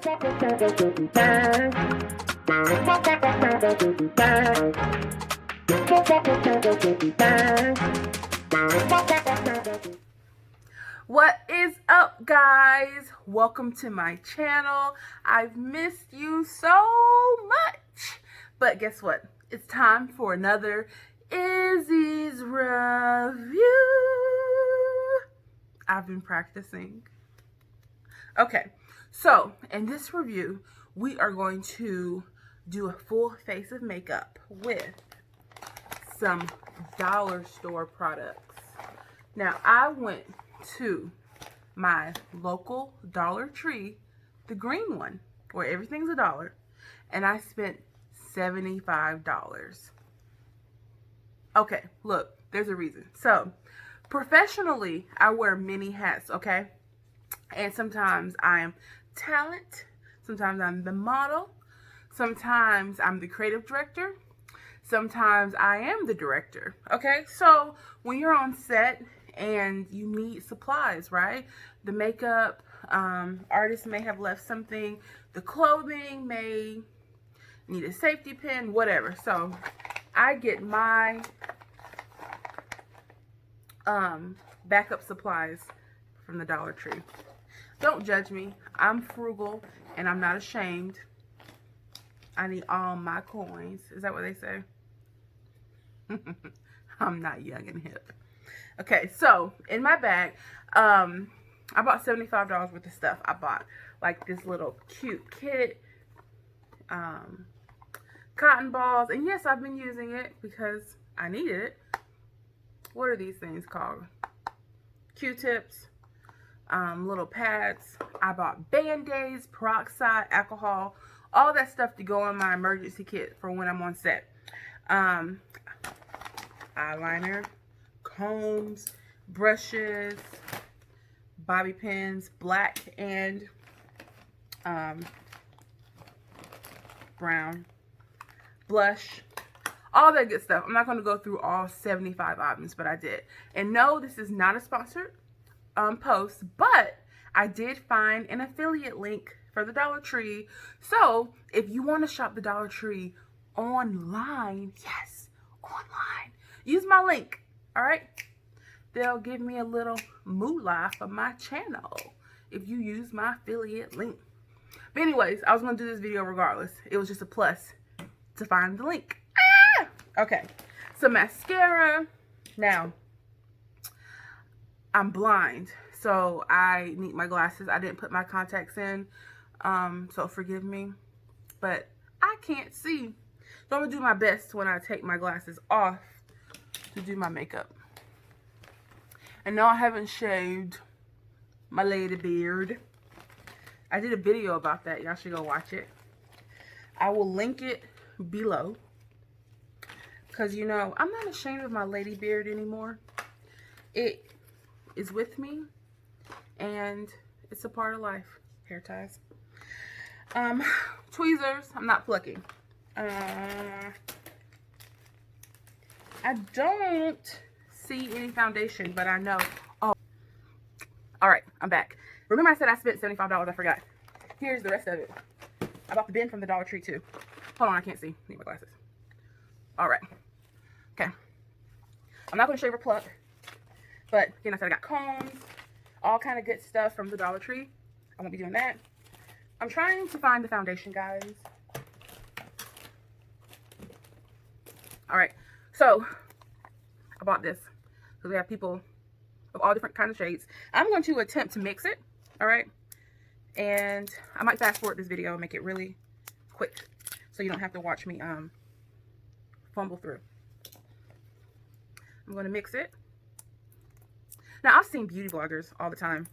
What is up, guys? Welcome to my channel. I've missed you so much, but guess what? It's time for another Izzy's review. I've been practicing. Okay, so in this review, we are going to do a full face of makeup with some dollar store products. Now, I went to my local Dollar Tree, the green one, where everything's $1, and I spent $75. Okay, look, there's a reason. So, professionally, I wear many hats, okay? And sometimes I'm talent, sometimes I'm the model, sometimes I'm the creative director, sometimes I am the director, okay? So, when you're on set and you need supplies, right? The makeup artist may have left something. The clothing may need a safety pin, whatever. So I get my backup supplies from the Dollar Tree. Don't judge me. I'm frugal and I'm not ashamed. I need all my coins. Is that what they say? I'm not young and hip. Okay, so in my bag, I bought $75 worth of stuff. I bought like this little cute kit, cotton balls, and yes, I've been using it because I needed it. What are these things called? Q-tips, little pads. I bought Band-Aids, peroxide, alcohol, all that stuff to go in my emergency kit for when I'm on set. Eyeliner, combs, brushes, bobby pins, black and brown, blush, all that good stuff. I'm not going to go through all 75 items, but I did. And no, this is not a sponsored post, but I did find an affiliate link for the Dollar Tree. So if you want to shop the Dollar Tree online, yes, online, use my link. All right, they'll give me a little moolah for my channel if you use my affiliate link. But anyways, I was going to do this video regardless. It was just a plus to find the link. Ah! Okay, so mascara. Now, I'm blind, so I need my glasses. I didn't put my contacts in, so forgive me. But I can't see. So I'm going to do my best when I take my glasses off to do my makeup. And no, I haven't shaved my lady beard. I did a video about that. Y'all should go watch it. I will link it below. Because, you know, I'm not ashamed of my lady beard anymore. It is with me. And it's a part of life. Hair ties. Tweezers. I'm not plucking. I don't see any foundation, but I know. Oh, all right, I'm back. Remember I said I spent $75? I forgot. Here's the rest of it. I bought the bin from the Dollar Tree too. Hold on, I can't see. Need my glasses. All right. Okay. I'm not going to shave or pluck, but again, I said I got combs, all kind of good stuff from the Dollar Tree. I won't be doing that. I'm trying to find the foundation, guys. All right. So, I bought this because we have people of all different kinds of shades. I'm going to attempt to mix it, all right? And I might fast forward this video and make it really quick so you don't have to watch me fumble through. I'm going to mix it. Now, I've seen beauty bloggers all the time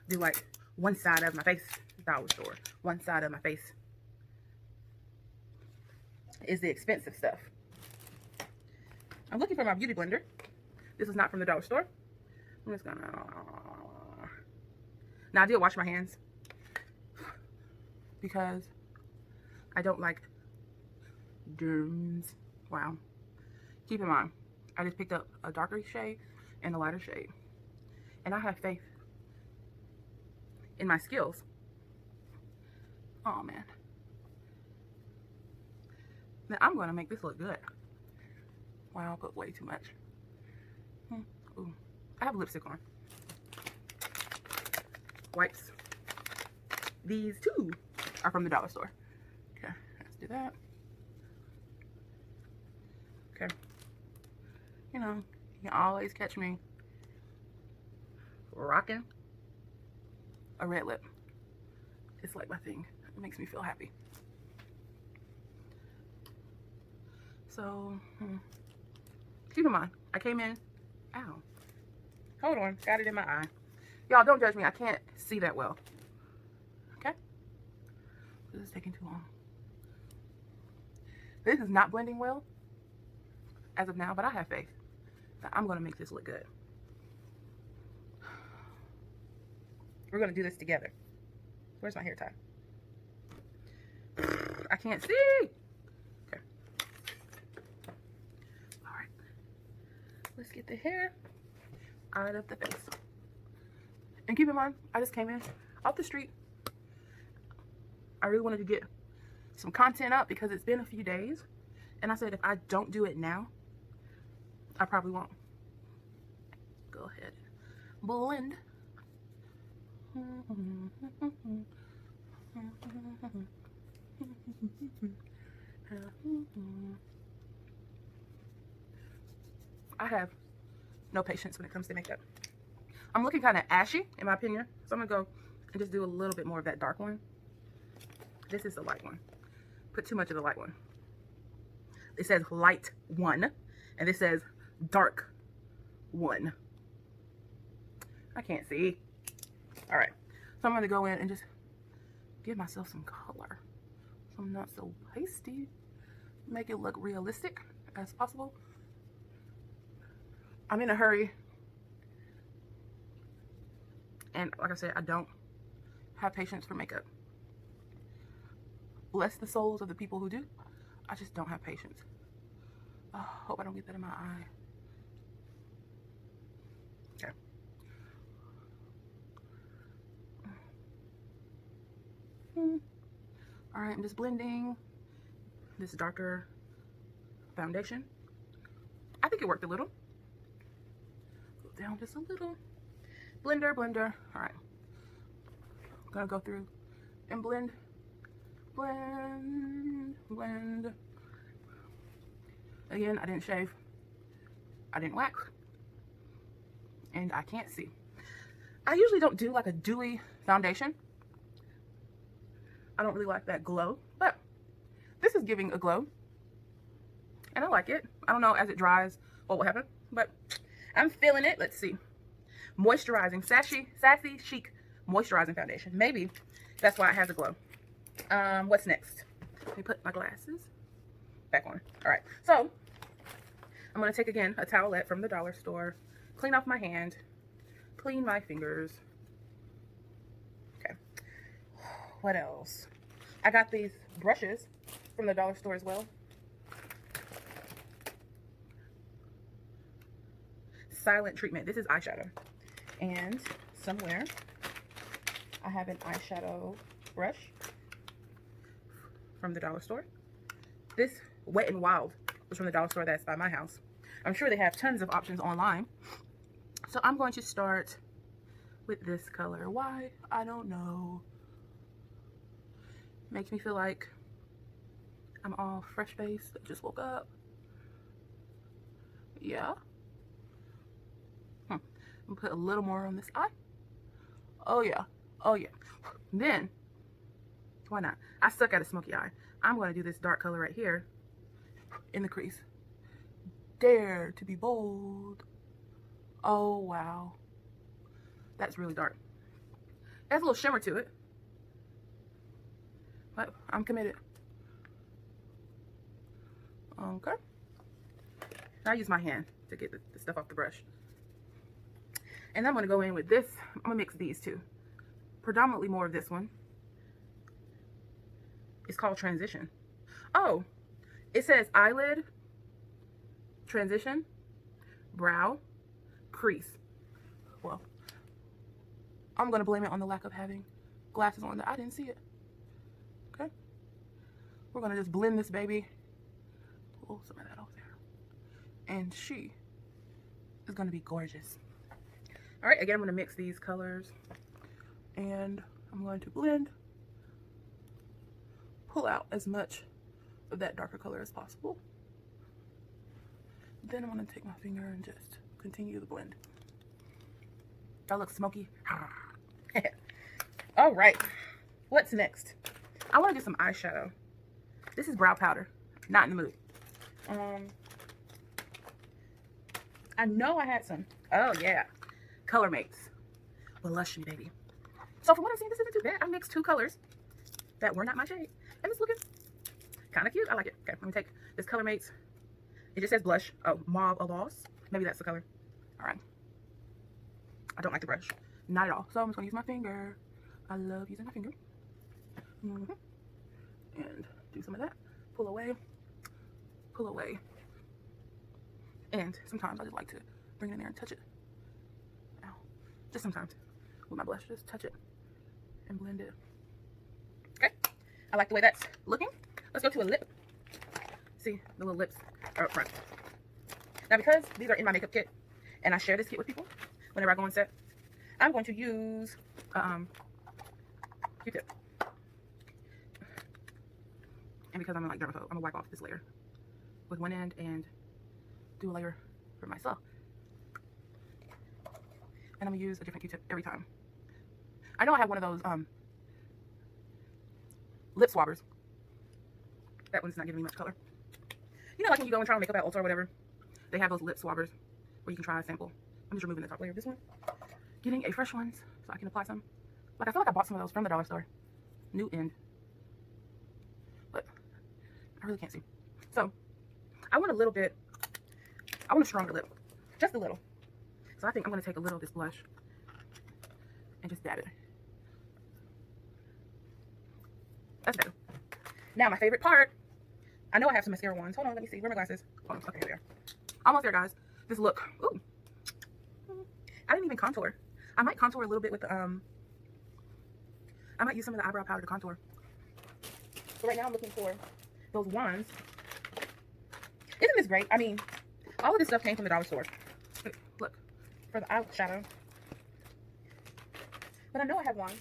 do like one side of my face, dollar store. One side of my face is the expensive stuff. I'm looking for my beauty blender. This is not from the dollar store. I'm just gonna... Now, I did wash my hands because I don't like germs. Wow. Keep in mind, I just picked up a darker shade and a lighter shade. And I have faith in my skills. Oh man. Now I'm going to make this look good. Wow, I put way too much. Ooh. I have lipstick on. Wipes. These two are from the dollar store. Okay, let's do that. Okay. You know, you can always catch me rocking a red lip. It's like my thing. It makes me feel happy. So, keep in mind, I came in, ow, hold on, got it in my eye. Y'all, don't judge me, I can't see that well. Okay? This is taking too long. This is not blending well as of now, but I have faith that I'm going to make this look good. We're going to do this together. Where's my hair tie? I can't see. Okay. All right. Let's get the hair out of the face. And keep in mind, I just came in off the street. I really wanted to get some content up because it's been a few days. And I said, if I don't do it now, I probably won't. Go ahead. Blend. I have no patience when it comes to makeup. I'm looking kind of ashy, in my opinion. So I'm going to go and just do a little bit more of that dark one. This is the light one. Put too much of the light one. It says light one, and this says dark one. I can't see. All right, so I'm going to go in and just give myself some color. So I'm not so pasty. Make it look realistic as possible. I'm in a hurry. And like I said, I don't have patience for makeup. Bless the souls of the people who do. I just don't have patience. Oh, hope I don't get that in my eye. Okay. All right, I'm just blending this darker foundation. I think it worked a little. Go down just a little. Blender, blender. All right. I'm gonna go through and blend, blend, blend. Again, I didn't shave. I didn't wax. And I can't see. I usually don't do like a dewy foundation. I don't really like that glow, but this is giving a glow. And I like it. I don't know as it dries what will happen, but I'm feeling it. Let's see. Moisturizing, sassy chic moisturizing foundation. Maybe that's why it has a glow. What's next? Let me put my glasses back on. All right, so I'm gonna take again a towelette from the dollar store, clean off my hand, clean my fingers. Okay, what else? I got these brushes from the dollar store as well. Silent treatment. This is eyeshadow. And somewhere I have an eyeshadow brush from the dollar store. This Wet n Wild was from the dollar store that's by my house. I'm sure they have tons of options online. So I'm going to start with this color. Why? I don't know. Makes me feel like I'm all fresh-faced. I just woke up. Yeah. I'm gonna put a little more on this eye. Oh yeah. Oh yeah. Then, why not? I suck at a smoky eye. I'm gonna do this dark color right here in the crease. Dare to be bold. Oh wow. That's really dark. It has a little shimmer to it. But I'm committed. Okay. I use my hand to get the stuff off the brush. And I'm going to go in with this. I'm going to mix these two. Predominantly more of this one. It's called Transition. Oh, it says eyelid, transition, brow, crease. Well, I'm going to blame it on the lack of having glasses on that I didn't see it. Okay. We're gonna just blend this baby. Pull some of that off there. And she is gonna be gorgeous. All right, again, I'm gonna mix these colors and I'm going to blend, pull out as much of that darker color as possible. Then I'm gonna take my finger and just continue the blend. That looks smoky. All right, what's next? I wanna do some eyeshadow. This is brow powder, not in the mood. I know I had some. Oh yeah, Color Mates. Blush me, baby. So from what I've seen, this isn't too bad. I mixed two colors that were not my shade, and it's looking kind of cute. I like it. Okay, let me take this Color Mates. It just says blush. Oh, Mauve Loss. Maybe that's the color. All right. I don't like the brush. Not at all. So I'm just gonna use my finger. I love using my finger. And do some of that. Pull away. Pull away. And sometimes I just like to bring it in there and touch it. Ow. Just sometimes with my blush, just touch it and blend it. Okay. I like the way that's looking. Let's go to a lip. See, the little lips are up front. Now, because these are in my makeup kit, and I share this kit with people whenever I go on set, I'm going to use Q-tip. And because I'm like dermaphobe, I'm gonna wipe off this layer with one end and do a layer for myself. And I'm gonna use a different Q-tip every time. I know I have one of those lip swabbers. That one's not giving me much color. You know, like when you go and try on makeup at Ulta or whatever, they have those lip swabbers where you can try a sample. I'm just removing the top layer of this one, getting a fresh one so I can apply some. Like, I feel like I bought some of those from the dollar store. New end. But I really can't see. So I want a little bit, I want a stronger lip. Just a little. So I think I'm going to take a little of this blush and just dab it. That's better. Now, my favorite part. I know I have some mascara wands. Hold on, let me see. Where are my glasses? Hold on. Okay, here they are. Almost there, guys. This look. Ooh. I didn't even contour. I might contour a little bit with the, I might use some of the eyebrow powder to contour. So right now I'm looking for those wands. Isn't this great? I mean, all of this stuff came from the dollar store. Look, for the eyeshadow. But I know I have one.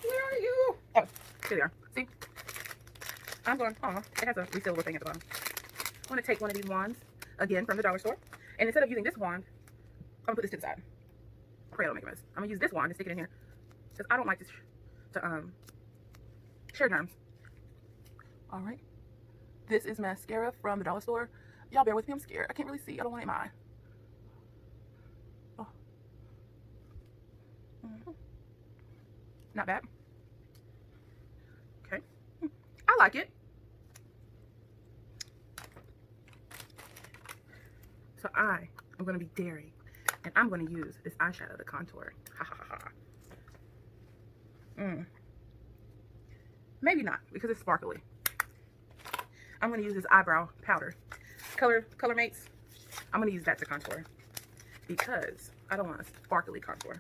Where are you? Oh, here they are. See? I'm going, oh, it has a resealable thing at the bottom. I'm going to take one of these wands, again, from the dollar store. And instead of using this wand, I'm going to put this to the side. Pray I don't make a mess. I'm going to use this wand to stick it in here. Because I don't like to share germs. All right. This is mascara from the dollar store. Y'all bear with me. I'm scared. I can't really see. I don't want it in my eye. Oh. Not bad. Okay. I like it. So I am going to be daring. And I'm going to use this eyeshadow to contour. Ha ha ha ha. Maybe not, because it's sparkly. I'm going to use this eyebrow powder. Color Mates. I'm going to use that to contour. Because I don't want a sparkly contour.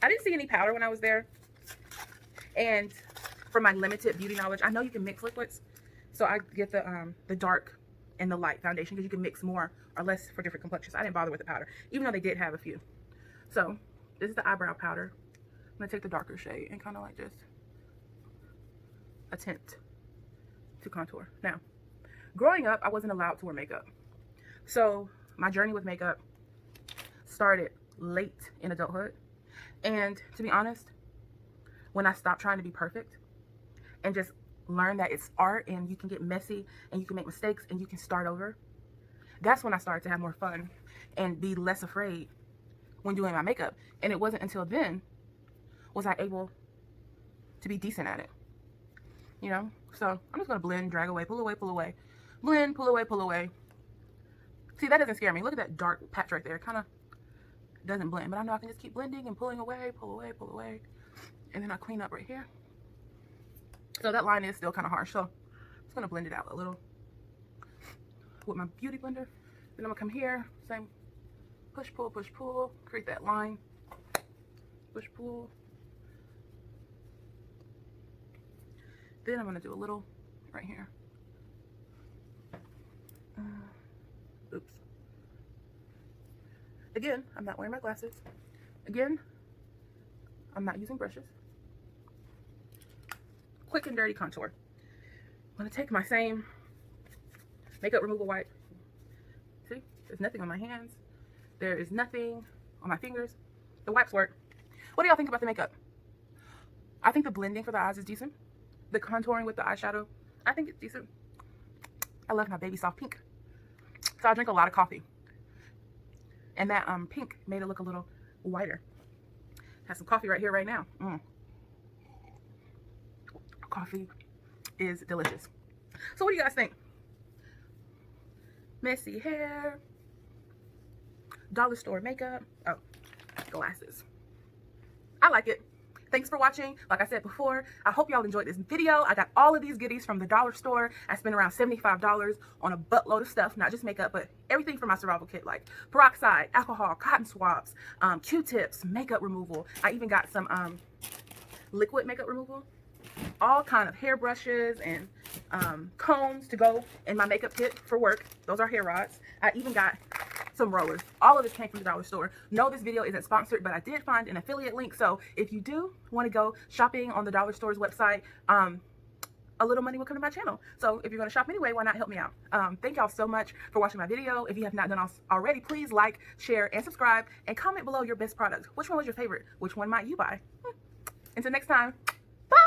I didn't see any powder when I was there. And for my limited beauty knowledge, I know you can mix liquids. So I get the dark and the light foundation because you can mix more or less for different complexions. I didn't bother with the powder, even though they did have a few. So this is the eyebrow powder. I'm going to take the darker shade and kind of like just attempt to contour. Now, growing up, I wasn't allowed to wear makeup. So my journey with makeup started late in adulthood. And to be honest, when I stopped trying to be perfect and just learned that it's art and you can get messy and you can make mistakes and you can start over, that's when I started to have more fun and be less afraid when doing my makeup. And it wasn't until then was I able to be decent at it. You know? So I'm just going to blend, drag away, pull away, pull away. Blend, pull away, pull away. See, that doesn't scare me. Look at that dark patch right there. It kind of doesn't blend. But I know I can just keep blending and pulling away, pull away, pull away. And then I clean up right here. So that line is still kind of harsh. So I'm just going to blend it out a little with my beauty blender. Then I'm going to come here. Same push, pull, create that line. Push, pull. Then I'm going to do a little right here. Oops. Again, I'm not wearing my glasses. Again, I'm not using brushes. Quick and dirty contour. I'm going to take my same makeup removal wipe. See, there's nothing on my hands. There is nothing on my fingers. The wipes work. What do y'all think about the makeup? I think the blending for the eyes is decent. The contouring with the eyeshadow, I think it's decent. I love my baby soft pink. So I drink a lot of coffee. And that pink made it look a little whiter. Have some coffee right here, right now. Coffee is delicious. So what do you guys think? Messy hair, dollar store makeup, oh, glasses. I like it. Thanks for watching. Like I said before, I hope y'all enjoyed this video. I got all of these goodies from the dollar store. I spent around $75 on a buttload of stuff, not just makeup, but everything for my survival kit, like peroxide, alcohol, cotton swabs, Q-tips, makeup removal. I even got some liquid makeup removal, all kind of hair brushes and combs to go in my makeup kit for work. Those are hair rods. I even got some rollers. All of this came from the dollar store. No, this video isn't sponsored, but I did find an affiliate link. So if you do want to go shopping on the dollar store's website, a little money will come to my channel. So if you're going to shop anyway, why not help me out? Thank y'all so much for watching my video. If you have not done already, please like, share, and subscribe, and comment below your best product. Which one was your favorite? Which one might you buy? Until next time, bye!